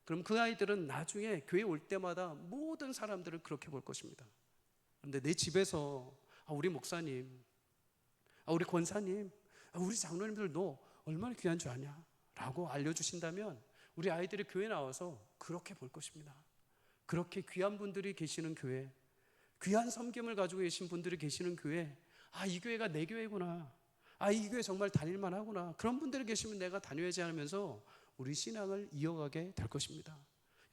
그럼 그 아이들은 나중에 교회 올 때마다 모든 사람들을 그렇게 볼 것입니다. 그런데 내 집에서 우리 목사님, 우리 권사님, 우리 장로님들 너 얼마나 귀한 줄 아냐? 라고 알려주신다면 우리 아이들이 교회 나와서 그렇게 볼 것입니다. 그렇게 귀한 분들이 계시는 교회, 귀한 섬김을 가지고 계신 분들이 계시는 교회, 이 교회가 내 교회구나. 이 교회 정말 다닐만 하구나. 그런 분들이 계시면 내가 다녀야지 하면서 우리 신앙을 이어가게 될 것입니다.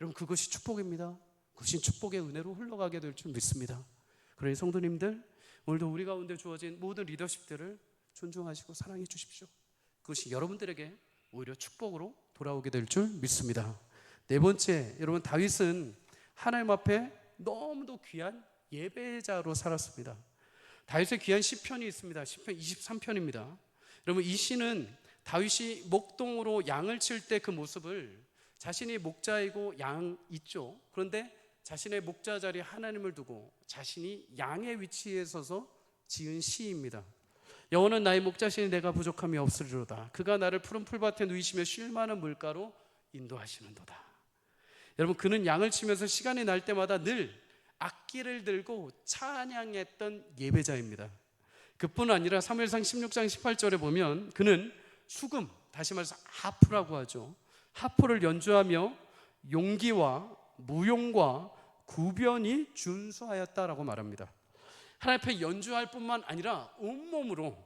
여러분 그것이 축복입니다. 그것이 축복의 은혜로 흘러가게 될 줄 믿습니다. 그러니 성도님들 오늘도 우리 가운데 주어진 모든 리더십들을 존중하시고 사랑해 주십시오. 그것이 여러분들에게 오히려 축복으로 돌아오게 될 줄 믿습니다. 네 번째, 여러분 다윗은 하나님 앞에 너무도 귀한 예배자로 살았습니다. 다윗의 귀한 시편이 있습니다. 시편 23편입니다. 여러분 이 시는 다윗이 목동으로 양을 칠 때 그 모습을, 자신이 목자이고 양 있죠. 그런데 자신의 목자 자리에 하나님을 두고 자신이 양의 위치에 서서 지은 시입니다. 여호와는 나의 목자시니 내가 부족함이 없으리로다. 그가 나를 푸른 풀밭에 누이시며 쉴 만한 물가로 인도하시는도다. 여러분 그는 양을 치면서 시간이 날 때마다 늘 악기를 들고 찬양했던 예배자입니다. 그뿐 아니라 사무엘상 16장 18절에 보면 그는 수금, 다시 말해서 하프라고 하죠. 하프를 연주하며 용기와 무용과 구변이 준수하였다라고 말합니다. 하나님 앞에 연주할 뿐만 아니라 온몸으로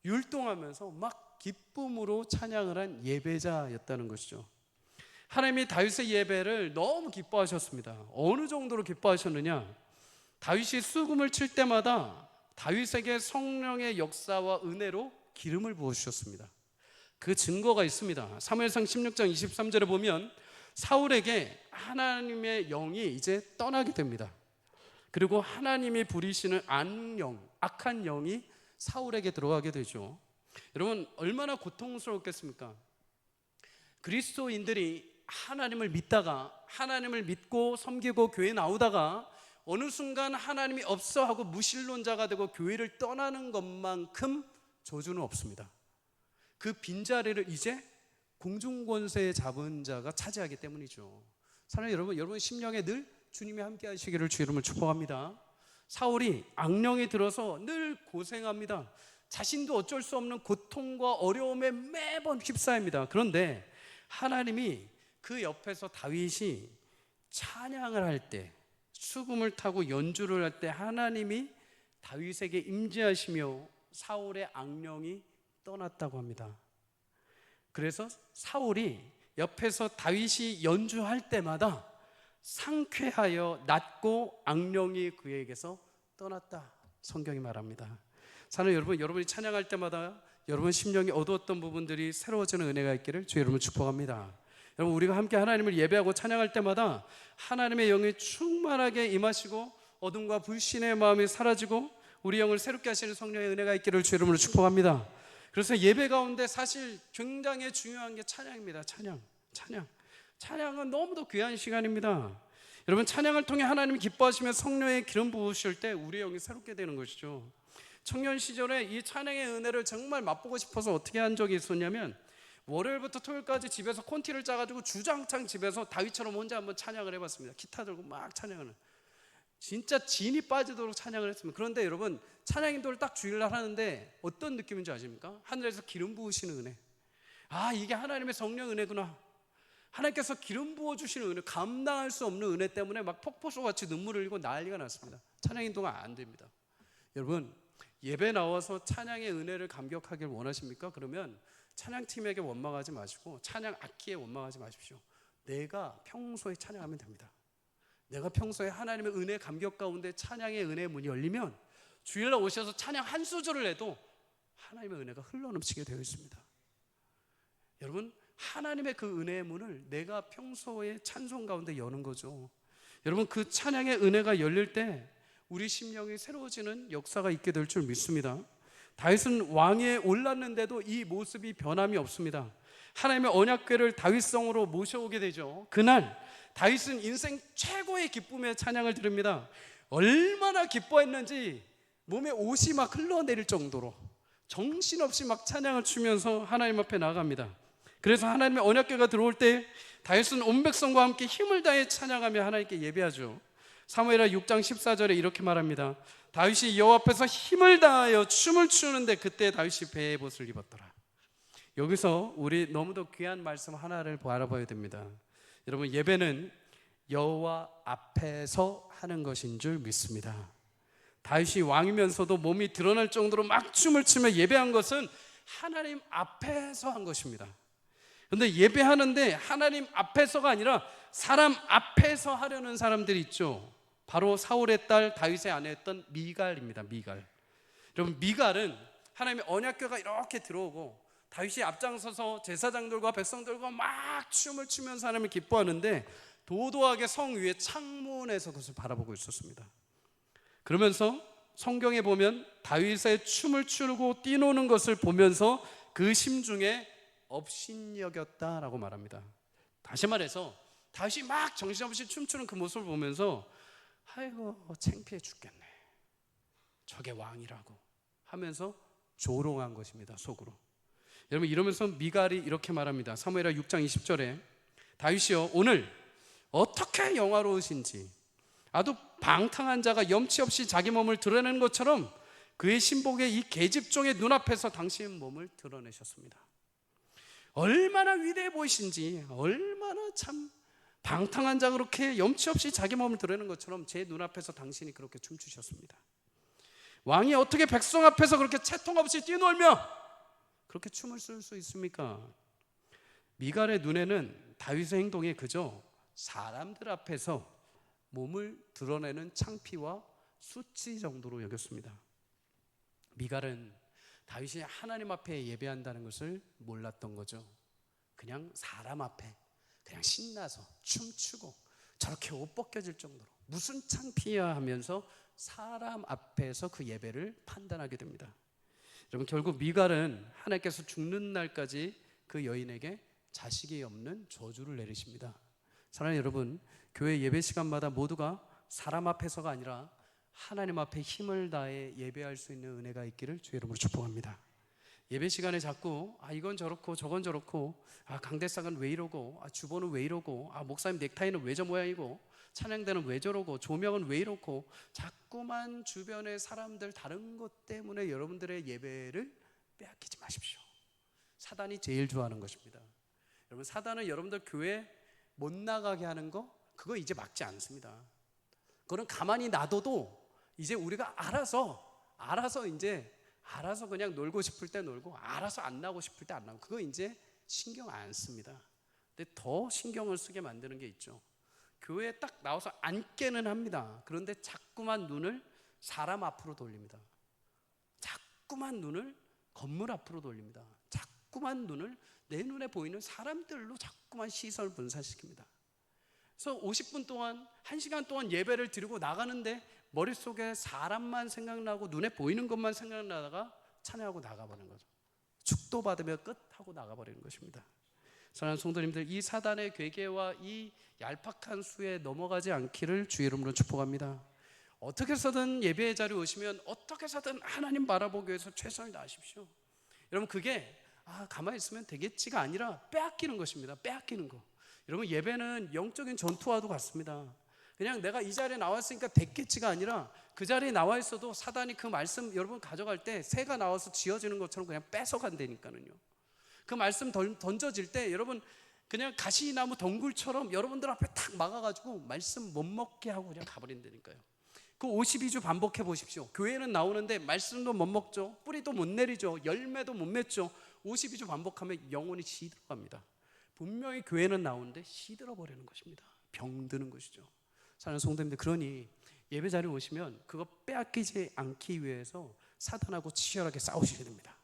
율동하면서 막 기쁨으로 찬양을 한 예배자였다는 것이죠. 하나님이 다윗의 예배를 너무 기뻐하셨습니다. 어느 정도로 기뻐하셨느냐? 다윗이 수금을 칠 때마다 다윗에게 성령의 역사와 은혜로 기름을 부어주셨습니다. 그 증거가 있습니다. 사무엘상 16장 23절에 보면 사울에게 하나님의 영이 이제 떠나게 됩니다. 그리고 하나님이 부리시는 악한 영이 사울에게 들어가게 되죠. 여러분 얼마나 고통스러웠겠습니까? 그리스도인들이 하나님을 믿다가 하나님을 믿고 섬기고 교회 나오다가 어느 순간 하나님이 없어 하고 무신론자가 되고 교회를 떠나는 것만큼 저주는 없습니다. 그 빈자리를 이제 공중권세 잡은 자가 차지하기 때문이죠. 사랑하는 여러분, 여러분 심령에 늘 주님이 함께 하시기를 주 이름으로 축복합니다. 사울이 악령이 들어서 늘 고생합니다. 자신도 어쩔 수 없는 고통과 어려움에 매번 휩싸입니다. 그런데 하나님이 그 옆에서 다윗이 찬양을 할 때, 수금을 타고 연주를 할 때 하나님이 다윗에게 임재하시며 사울의 악령이 떠났다고 합니다. 그래서 사울이 옆에서 다윗이 연주할 때마다 상쾌하여 낫고 악령이 그에게서 떠났다, 성경이 말합니다. 사랑하는 여러분, 여러분이 찬양할 때마다 여러분 심령이 어두웠던 부분들이 새로워지는 은혜가 있기를 주 여러분 축복합니다. 여러분, 우리가 함께 하나님을 예배하고 찬양할 때마다 하나님의 영이 충만하게 임하시고 어둠과 불신의 마음이 사라지고 우리 영을 새롭게 하시는 성령의 은혜가 있기를 주 이름으로 축복합니다. 그래서 예배 가운데 사실 굉장히 중요한 게 찬양입니다. 찬양은 너무도 귀한 시간입니다. 여러분, 찬양을 통해 하나님이 기뻐하시며 성령의 기름 부으실 때 우리 영이 새롭게 되는 것이죠. 청년 시절에 이 찬양의 은혜를 정말 맛보고 싶어서 어떻게 한 적이 있었냐면, 월요일부터 토요일까지 집에서 콘티를 짜가지고 주장창 집에서 다윗처럼 혼자 한번 찬양을 해봤습니다. 기타 들고 막 찬양을, 진짜 진이 빠지도록 찬양을 했습니다. 그런데 여러분, 찬양 인도를 딱 주일날 하는데 어떤 느낌인지 아십니까? 하늘에서 기름 부으시는 은혜. 아, 이게 하나님의 성령 은혜구나. 하나님께서 기름 부어주시는 은혜, 감당할 수 없는 은혜 때문에 막 폭포수같이 눈물을 흘리고 난리가 났습니다. 찬양 인도가 안 됩니다. 여러분, 예배 나와서 찬양의 은혜를 감격하길 원하십니까? 그러면 찬양팀에게 원망하지 마시고 찬양 악기에 원망하지 마십시오. 내가 평소에 찬양하면 됩니다. 내가 평소에 하나님의 은혜 감격 가운데 찬양의 은혜의 문이 열리면 주일날 오셔서 찬양 한 소절을 해도 하나님의 은혜가 흘러넘치게 되어 있습니다. 여러분, 하나님의 그 은혜의 문을 내가 평소에 찬송 가운데 여는 거죠. 여러분, 그 찬양의 은혜가 열릴 때 우리 심령이 새로워지는 역사가 있게 될 줄 믿습니다. 다윗은 왕위에 올랐는데도 이 모습이 변함이 없습니다. 하나님의 언약궤를 다윗성으로 모셔오게 되죠. 그날 다윗은 인생 최고의 기쁨의 찬양을 드립니다. 얼마나 기뻐했는지 몸에 옷이 막 흘러내릴 정도로 정신없이 막 찬양을 추면서 하나님 앞에 나아갑니다. 그래서 하나님의 언약궤가 들어올 때 다윗은 온 백성과 함께 힘을 다해 찬양하며 하나님께 예배하죠. 사무엘하 6장 14절에 이렇게 말합니다. 다윗이 여호와 앞에서 힘을 다하여 춤을 추는데 그때 다윗이 배의 옷을 입었더라. 여기서 우리 너무도 귀한 말씀 하나를 바라봐야 됩니다. 여러분, 예배는 여호와 앞에서 하는 것인 줄 믿습니다. 다윗이 왕이면서도 몸이 드러날 정도로 막 춤을 추며 예배한 것은 하나님 앞에서 한 것입니다. 그런데 예배하는데 하나님 앞에서가 아니라 사람 앞에서 하려는 사람들이 있죠. 바로 사울의 딸 다윗의 아내였던 미갈입니다. 미갈. 여러분, 미갈은 하나님의 언약궤가 이렇게 들어오고 다윗이 앞장서서 제사장들과 백성들과 막 춤을 추면서 하나님을 기뻐하는데 도도하게 성 위에 창문에서 그것을 바라보고 있었습니다. 그러면서 성경에 보면 다윗의 춤을 추고 뛰노는 것을 보면서 그 심중에 업신여겼다라고 말합니다. 다시 말해서 다윗이 막 정신없이 춤추는 그 모습을 보면서 아이고 창피해 죽겠네, 저게 왕이라고 하면서 조롱한 것입니다, 속으로. 여러분, 이러면서 미갈이 이렇게 말합니다. 사무엘하 6장 20절에 다윗이여, 오늘 어떻게 영화로우신지 아주 방탕한 자가 염치 없이 자기 몸을 드러내는 것처럼 그의 신복의 이 계집종의 눈앞에서 당신의 몸을 드러내셨습니다. 얼마나 위대해 보이신지, 얼마나 참 방탕한 자 그렇게 염치 없이 자기 몸을 드러내는 것처럼 제 눈앞에서 당신이 그렇게 춤추셨습니다. 왕이 어떻게 백성 앞에서 그렇게 채통 없이 뛰놀며 그렇게 춤을 출 수 있습니까? 미갈의 눈에는 다윗의 행동이 그저 사람들 앞에서 몸을 드러내는 창피와 수치 정도로 여겼습니다. 미갈은 다윗이 하나님 앞에 예배한다는 것을 몰랐던 거죠. 그냥 사람 앞에 그냥 신나서 춤추고 저렇게 옷 벗겨질 정도로 무슨 창피야 하면서 사람 앞에서 그 예배를 판단하게 됩니다. 여러분, 결국 미갈은 하나님께서 죽는 날까지 그 여인에게 자식이 없는 저주를 내리십니다. 사랑하는 여러분, 교회 예배 시간마다 모두가 사람 앞에서가 아니라 하나님 앞에 힘을 다해 예배할 수 있는 은혜가 있기를 주의 이름으로 축복합니다. 예배 시간에 자꾸 이건 저렇고 저건 저렇고, 강대상은 왜 이러고, 주보는 왜 이러고, 목사님 넥타이는 왜 저 모양이고, 찬양대는 왜 저러고, 조명은 왜 이렇고, 자꾸만 주변의 사람들 다른 것 때문에 여러분들의 예배를 빼앗기지 마십시오. 사단이 제일 좋아하는 것입니다. 여러분, 사단은 여러분들 교회 못 나가게 하는 거, 그거 이제 막지 않습니다. 그거는 가만히 놔둬도 이제 우리가 알아서 이제 그냥 놀고 싶을 때 놀고, 알아서 안 나고 싶을 때 안 나고, 그거 이제 신경 안 씁니다. 근데 더 신경을 쓰게 만드는 게 있죠. 교회에 딱 나와서 앉게는 합니다. 그런데 자꾸만 눈을 사람 앞으로 돌립니다. 자꾸만 눈을 건물 앞으로 돌립니다. 자꾸만 눈을 내 눈에 보이는 사람들로 자꾸만 시선을 분산시킵니다. 그래서 50분 동안, 1시간 동안 예배를 드리고 나가는데 머릿속에 사람만 생각나고 눈에 보이는 것만 생각나다가 찬양하고 나가버리는 거죠. 축도 받으며 끝 하고 나가버리는 것입니다. 사랑하는 성도님들, 이 사단의 괴계와 이 얄팍한 수에 넘어가지 않기를 주의 이름으로 축복합니다. 어떻게 해서든 예배의 자리에 오시면 어떻게 해서든 하나님 바라보기 위해서 최선을 다하십시오. 여러분, 그게 가만히 있으면 되겠지가 아니라 빼앗기는 것입니다. 빼앗기는 거. 여러분, 예배는 영적인 전투와도 같습니다. 그냥 내가 이 자리에 나왔으니까 됐겠지가 아니라 그 자리에 나와 있어도 사단이 그 말씀 여러분 가져갈 때 새가 나와서 쥐어지는 것처럼 그냥 뺏어간다니까요. 그 말씀 던져질 때 여러분 그냥 가시나무 덩굴처럼 여러분들 앞에 탁 막아가지고 말씀 못 먹게 하고 그냥 가버린다니까요. 그 52주 반복해 보십시오. 교회는 나오는데 말씀도 못 먹죠. 뿌리도 못 내리죠. 열매도 못 맺죠. 52주 반복하면 영혼이 시들어갑니다. 분명히 교회는 나오는데 시들어버리는 것입니다. 병드는 것이죠. 사랑하는 성도님들, 그러니 예배 자리에 오시면 그거 빼앗기지 않기 위해서 사단하고 치열하게 싸우셔야 됩니다.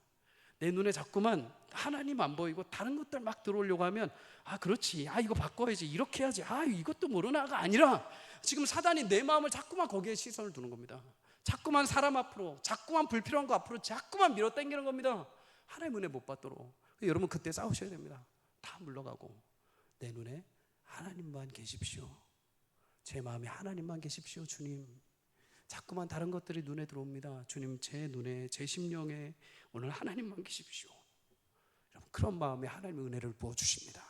내 눈에 자꾸만 하나님 안 보이고 다른 것들 막 들어오려고 하면 그렇지, 이거 바꿔야지, 이렇게 해야지, 이것도 모르나가 아니라 지금 사단이 내 마음을 자꾸만 거기에 시선을 두는 겁니다. 자꾸만 사람 앞으로, 자꾸만 불필요한 거 앞으로 자꾸만 밀어 당기는 겁니다. 하나님 은혜 못 받도록. 여러분, 그때 싸우셔야 됩니다. 다 물러가고 내 눈에 하나님만 계십시오. 제 마음에 하나님만 계십시오. 주님, 자꾸만 다른 것들이 눈에 들어옵니다. 주님, 제 눈에, 제 심령에 오늘 하나님만 계십시오. 여러분, 그런 마음에 하나님의 은혜를 부어주십니다.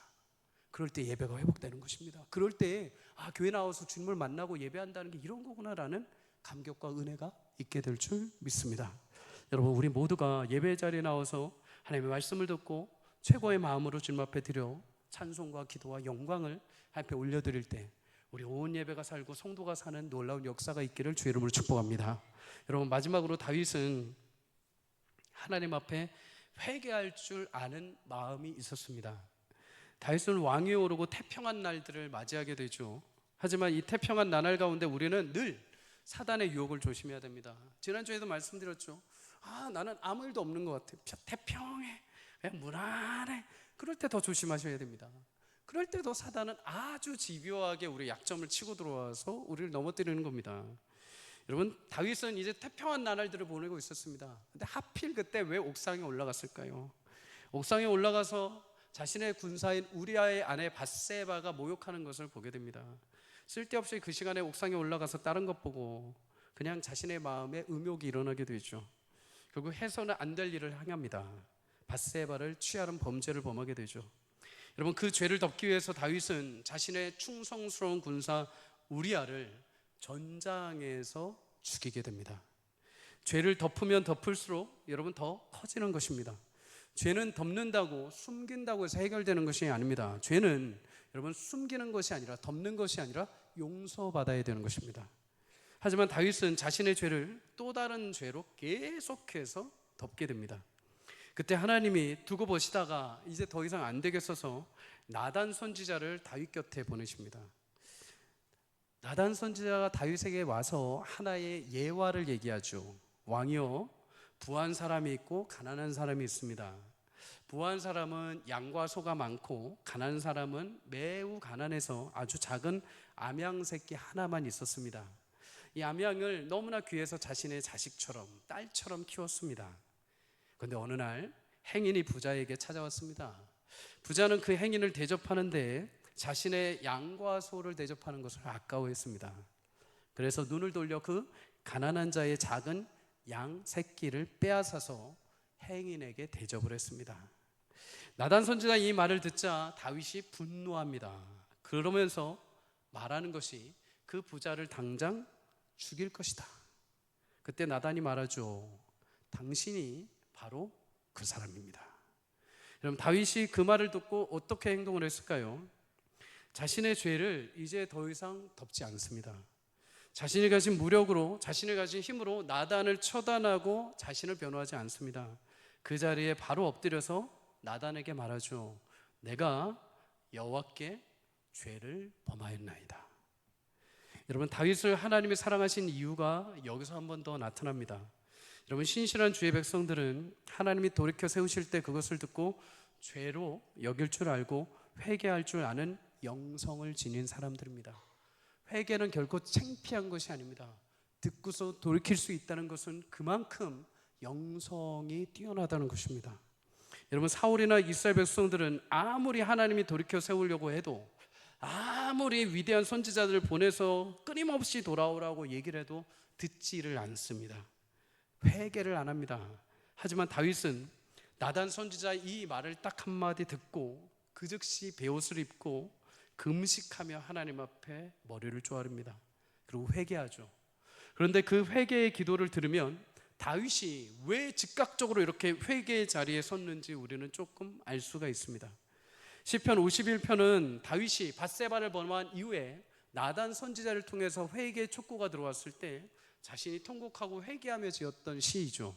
그럴 때 예배가 회복되는 것입니다. 그럴 때 교회 나와서 주님을 만나고 예배한다는 게 이런 거구나라는 감격과 은혜가 있게 될 줄 믿습니다. 여러분, 우리 모두가 예배 자리에 나와서 하나님의 말씀을 듣고 최고의 마음으로 주님 앞에 드려 찬송과 기도와 영광을 앞에 올려드릴 때 우리 온 예배가 살고 성도가 사는 놀라운 역사가 있기를 주의 이름으로 축복합니다. 여러분, 마지막으로 다윗은 하나님 앞에 회개할 줄 아는 마음이 있었습니다. 다윗은 왕위에 오르고 태평한 날들을 맞이하게 되죠. 하지만 이 태평한 나날 가운데 우리는 늘 사단의 유혹을 조심해야 됩니다. 지난주에도 말씀드렸죠. 나는 아무 일도 없는 것 같아. 태평해, 그냥 무난해. 그럴 때 더 조심하셔야 됩니다. 그럴 때도 사단은 아주 집요하게 우리 약점을 치고 들어와서 우리를 넘어뜨리는 겁니다. 여러분, 다윗은 이제 태평한 나날들을 보내고 있었습니다. 근데 하필 그때 왜 옥상에 올라갔을까요? 옥상에 올라가서 자신의 군사인 우리아의 아내 밧세바가 모욕하는 것을 보게 됩니다. 쓸데없이 그 시간에 옥상에 올라가서 다른 것 보고 그냥 자신의 마음에 음욕이 일어나게 되죠. 결국 해서는 안 될 일을 행합니다. 밧세바를 취하는 범죄를 범하게 되죠. 여러분, 그 죄를 덮기 위해서 다윗은 자신의 충성스러운 군사 우리아를 전장에서 죽이게 됩니다. 죄를 덮으면 덮을수록 여러분 더 커지는 것입니다. 죄는 덮는다고 숨긴다고 해서 해결되는 것이 아닙니다. 죄는 여러분 숨기는 것이 아니라 덮는 것이 아니라 용서받아야 되는 것입니다. 하지만 다윗은 자신의 죄를 또 다른 죄로 계속해서 덮게 됩니다. 그때 하나님이 두고 보시다가 이제 더 이상 안 되겠어서 나단 선지자를 다윗 곁에 보내십니다. 나단 선지자가 다윗에게 와서 하나의 예화를 얘기하죠. 왕이요, 부한 사람이 있고 가난한 사람이 있습니다. 부한 사람은 양과 소가 많고 가난한 사람은 매우 가난해서 아주 작은 암양 새끼 하나만 있었습니다. 이 암양을 너무나 귀해서 자신의 자식처럼, 딸처럼 키웠습니다. 그런데 어느 날 행인이 부자에게 찾아왔습니다. 부자는 그 행인을 대접하는데 자신의 양과 소를 대접하는 것을 아까워했습니다. 그래서 눈을 돌려 그 가난한 자의 작은 양 새끼를 빼앗아서 행인에게 대접을 했습니다. 나단 선지자 이 말을 듣자 다윗이 분노합니다. 그러면서 말하는 것이 그 부자를 당장 죽일 것이다. 그때 나단이 말하죠. 당신이 바로 그 사람입니다. 여러분, 다윗이 그 말을 듣고 어떻게 행동을 했을까요? 자신의 죄를 이제 더 이상 덮지 않습니다. 자신이 가진 무력으로, 자신이 가진 힘으로 나단을 처단하고 자신을 변호하지 않습니다. 그 자리에 바로 엎드려서 나단에게 말하죠. 내가 여호와께 죄를 범하였나이다. 여러분, 다윗을 하나님이 사랑하신 이유가 여기서 한 번 더 나타납니다. 여러분, 신실한 주의 백성들은 하나님이 돌이켜 세우실 때 그것을 듣고 죄로 여길 줄 알고 회개할 줄 아는 영성을 지닌 사람들입니다. 회개는 결코 창피한 것이 아닙니다. 듣고서 돌이킬 수 있다는 것은 그만큼 영성이 뛰어나다는 것입니다. 여러분, 사울이나 이스라엘 백성들은 아무리 하나님이 돌이켜 세우려고 해도, 아무리 위대한 선지자들을 보내서 끊임없이 돌아오라고 얘기를 해도 듣지를 않습니다. 회개를 안 합니다. 하지만 다윗은 나단 선지자 이 말을 딱 한마디 듣고 그 즉시 베옷을 입고 금식하며 하나님 앞에 머리를 조아립니다. 그리고 회개하죠. 그런데 그 회개의 기도를 들으면 다윗이 왜 즉각적으로 이렇게 회개의 자리에 섰는지 우리는 조금 알 수가 있습니다. 시편 51편은 다윗이 밧세바를 범한 이후에 나단 선지자를 통해서 회개의 촉구가 들어왔을 때 자신이 통곡하고 회개하며 지었던 시이죠.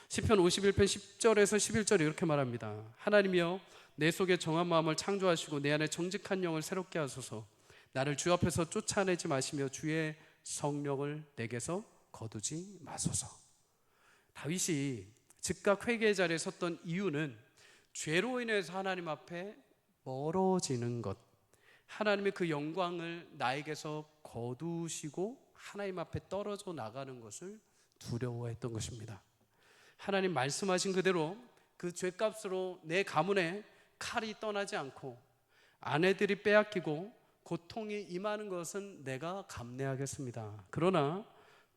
시편 51편 10절에서 11절에 이렇게 말합니다. 하나님이여, 내 속에 정한 마음을 창조하시고 내 안에 정직한 영을 새롭게 하소서. 나를 주 앞에서 쫓아내지 마시며 주의 성령을 내게서 거두지 마소서. 다윗이 즉각 회개의 자리에 섰던 이유는 죄로 인해서 하나님 앞에 멀어지는 것, 하나님의 그 영광을 나에게서 거두시고 하나님 앞에 떨어져 나가는 것을 두려워했던 것입니다. 하나님 말씀하신 그대로 그 죄값으로 내 가문에 칼이 떠나지 않고 아내들이 빼앗기고 고통이 임하는 것은 내가 감내하겠습니다. 그러나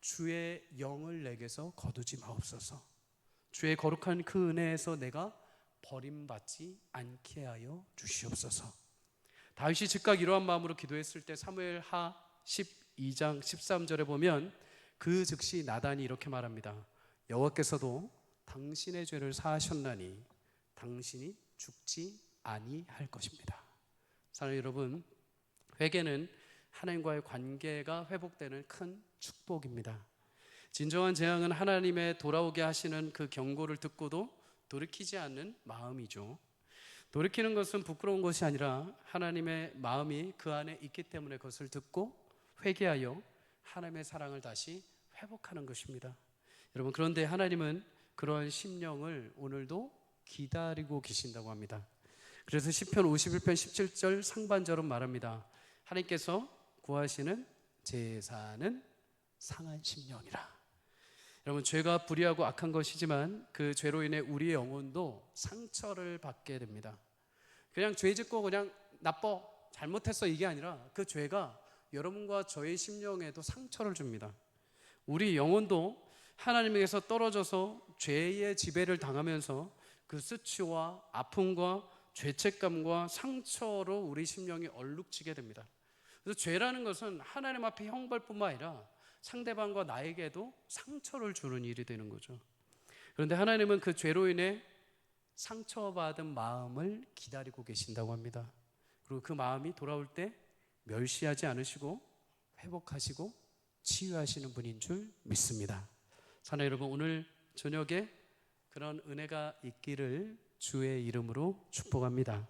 주의 영을 내게서 거두지 마옵소서. 주의 거룩한 그 은혜에서 내가 버림받지 않게 하여 주시옵소서. 다윗이 즉각 이러한 마음으로 기도했을 때 사무엘하 12장 13절에 보면 그 즉시 나단이 이렇게 말합니다. 여호와께서도 당신의 죄를 사하셨나니 당신이 죽지 아니할 것입니다. 사랑하는 여러분, 회개는 하나님과의 관계가 회복되는 큰 축복입니다. 진정한 재앙은 하나님의 돌아오게 하시는 그 경고를 듣고도 돌이키지 않는 마음이죠. 돌이키는 것은 부끄러운 것이 아니라 하나님의 마음이 그 안에 있기 때문에 그것을 듣고 회개하여 하나님의 사랑을 다시 회복하는 것입니다. 여러분, 그런데 하나님은 그러한 심령을 오늘도 기다리고 계신다고 합니다. 그래서 시편 51편 17절 상반절은 말합니다. 하나님께서 구하시는 제사는 상한 심령이라. 여러분, 죄가 불의하고 악한 것이지만 그 죄로 인해 우리의 영혼도 상처를 받게 됩니다. 그냥 죄 짓고 그냥 나빠, 잘못했어 이게 아니라 그 죄가 여러분과 저의 심령에도 상처를 줍니다. 우리 영혼도 하나님에게서 떨어져서 죄의 지배를 당하면서 그 수치와 아픔과 죄책감과 상처로 우리 심령이 얼룩지게 됩니다. 그래서 죄라는 것은 하나님 앞에 형벌뿐만 아니라 상대방과 나에게도 상처를 주는 일이 되는 거죠. 그런데 하나님은 그 죄로 인해 상처받은 마음을 기다리고 계신다고 합니다. 그리고 그 마음이 돌아올 때 멸시하지 않으시고 회복하시고 치유하시는 분인 줄 믿습니다. 사랑하는 여러분, 오늘 저녁에 그런 은혜가 있기를 주의 이름으로 축복합니다.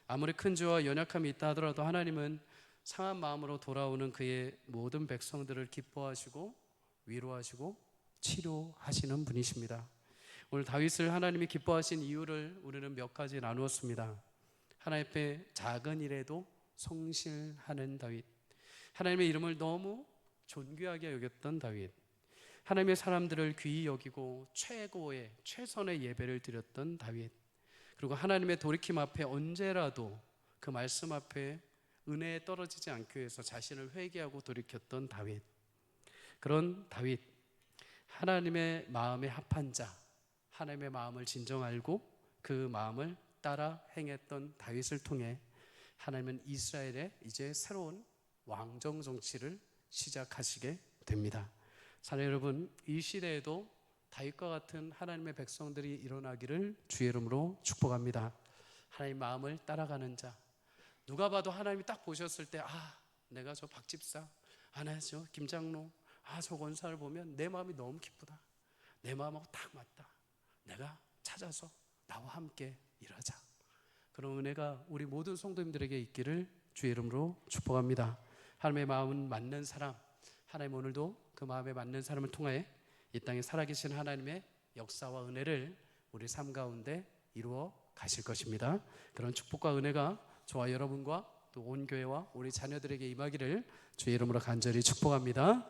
아무리 큰 죄와 연약함이 있다 하더라도 하나님은 상한 마음으로 돌아오는 그의 모든 백성들을 기뻐하시고 위로하시고 치료하시는 분이십니다. 오늘 다윗을 하나님이 기뻐하신 이유를 우리는 몇 가지 나누었습니다. 하나님 앞에 작은 일에도 성실하는 다윗, 하나님의 이름을 너무 존귀하게 여겼던 다윗, 하나님의 사람들을 귀히 여기고 최고의 최선의 예배를 드렸던 다윗. 그리고 하나님의 돌이킴 앞에 언제라도 그 말씀 앞에 은혜에 떨어지지 않기 위해서 자신을 회개하고 돌이켰던 다윗. 그런 다윗, 하나님의 마음에 합한 자, 하나님의 마음을 진정 알고 그 마음을 따라 행했던 다윗을 통해 하나님은 이스라엘의 이제 새로운 왕정 정치를 시작하시게 됩니다. 사랑하는 여러분, 이 시대에도 다윗과 같은 하나님의 백성들이 일어나기를 주의 이름으로 축복합니다. 하나님 마음을 따라가는 자, 누가 봐도 하나님이 딱 보셨을 때 내가 저 박집사, 나 저 김장로, 저 권사를 보면 내 마음이 너무 기쁘다, 내 마음하고 딱 맞다, 내가 찾아서 나와 함께 일하자. 그런 은혜가 우리 모든 성도님들에게 있기를 주의 이름으로 축복합니다. 하나님의 마음은 맞는 사람, 하나님 오늘도 그 마음에 맞는 사람을 통해 이 땅에 살아계신 하나님의 역사와 은혜를 우리 삶 가운데 이루어 가실 것입니다. 그런 축복과 은혜가 저와 여러분과 또 온 교회와 우리 자녀들에게 임하기를 주의 이름으로 간절히 축복합니다.